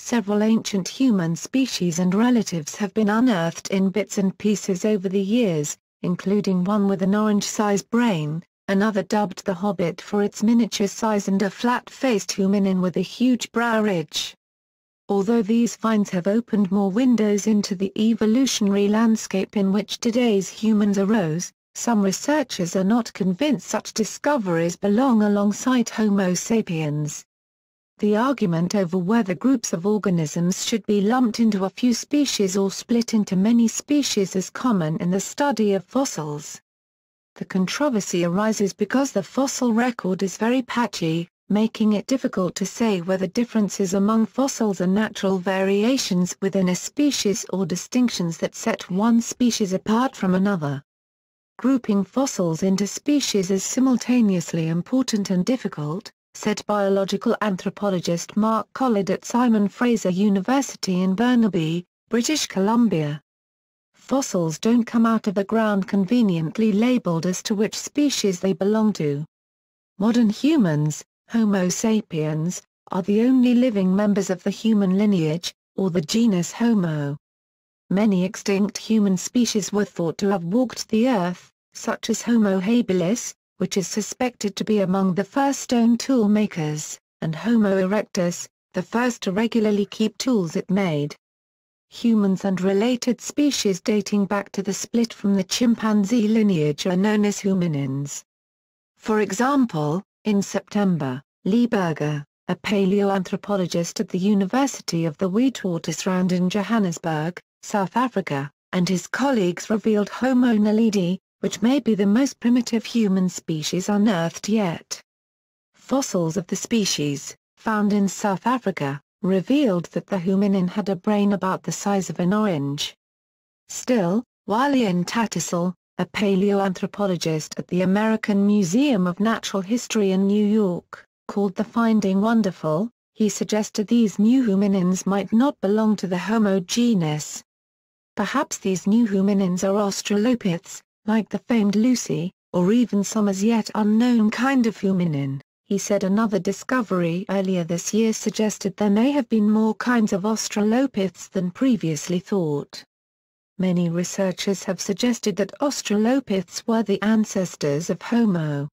Several ancient human species and relatives have been unearthed in bits and pieces over the years, including one with an orange-sized brain, another dubbed the hobbit for its miniature size, and a flat-faced hominin with a huge brow ridge. Although these finds have opened more windows into the evolutionary landscape in which today's humans arose, some researchers are not convinced such discoveries belong alongside Homo sapiens. The argument over whether groups of organisms should be lumped into a few species or split into many species is common in the study of fossils. The controversy arises because the fossil record is very patchy, making it difficult to say whether differences among fossils are natural variations within a species or distinctions that set one species apart from another. Grouping fossils into species is simultaneously important and difficult, said biological anthropologist Mark Collard at Simon Fraser University in Burnaby, British Columbia. Fossils don't come out of the ground conveniently labeled as to which species they belong to. Modern humans, Homo sapiens, are the only living members of the human lineage, or the genus Homo. Many extinct human species were thought to have walked the earth, such as Homo habilis, which is suspected to be among the first stone tool makers, and Homo erectus, the first to regularly keep tools it made. Humans and related species dating back to the split from the chimpanzee lineage are known as hominins. For example, in September, Lee Berger, a paleoanthropologist at the University of the Witwatersrand in Johannesburg, South Africa, and his colleagues revealed Homo naledi, which may be the most primitive human species unearthed yet. Fossils of the species, found in South Africa, revealed that the hominin had a brain about the size of an orange. Still, while Ian Tattersall, a paleoanthropologist at the American Museum of Natural History in New York, called the finding wonderful, he suggested these new hominins might not belong to the Homo genus. Perhaps these new hominins are australopiths, like the famed Lucy, or even some as yet unknown kind of hominin, he said. Another discovery earlier this year suggested there may have been more kinds of australopiths than previously thought. Many researchers have suggested that australopiths were the ancestors of Homo.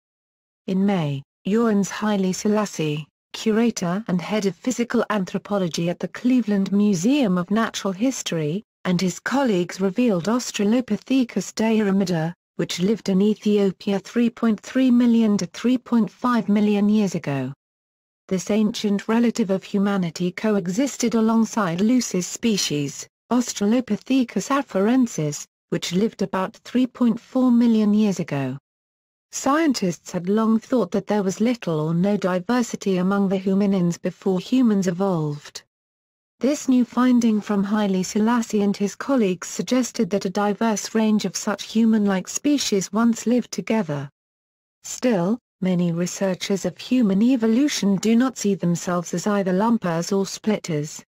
In May, Ioannis Haile Selassie, curator and head of physical anthropology at the Cleveland Museum of Natural History, and his colleagues revealed Australopithecus diarrhea, which lived in Ethiopia 3.3 million to 3.5 million years ago. This ancient relative of humanity coexisted alongside Lucy's species, Australopithecus afarensis, which lived about 3.4 million years ago. Scientists had long thought that there was little or no diversity among the hominins before humans evolved. This new finding from Haile Selassie and his colleagues suggested that a diverse range of such human-like species once lived together. Still, many researchers of human evolution do not see themselves as either lumpers or splitters.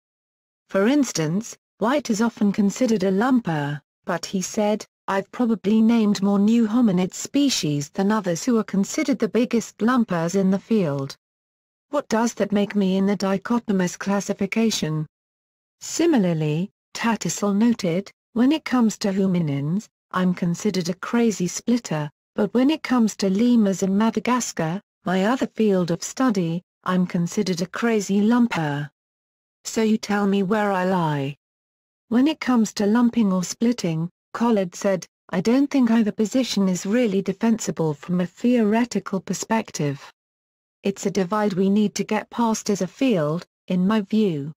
For instance, White is often considered a lumper, but he said, "I've probably named more new hominid species than others who are considered the biggest lumpers in the field. What does that make me in the dichotomous classification?" Similarly, Tattersall noted, "When it comes to hominins, I'm considered a crazy splitter, but when it comes to lemurs in Madagascar, my other field of study, I'm considered a crazy lumper. So you tell me where I lie." When it comes to lumping or splitting, Collard said, "I don't think either position is really defensible from a theoretical perspective. It's a divide we need to get past as a field, in my view."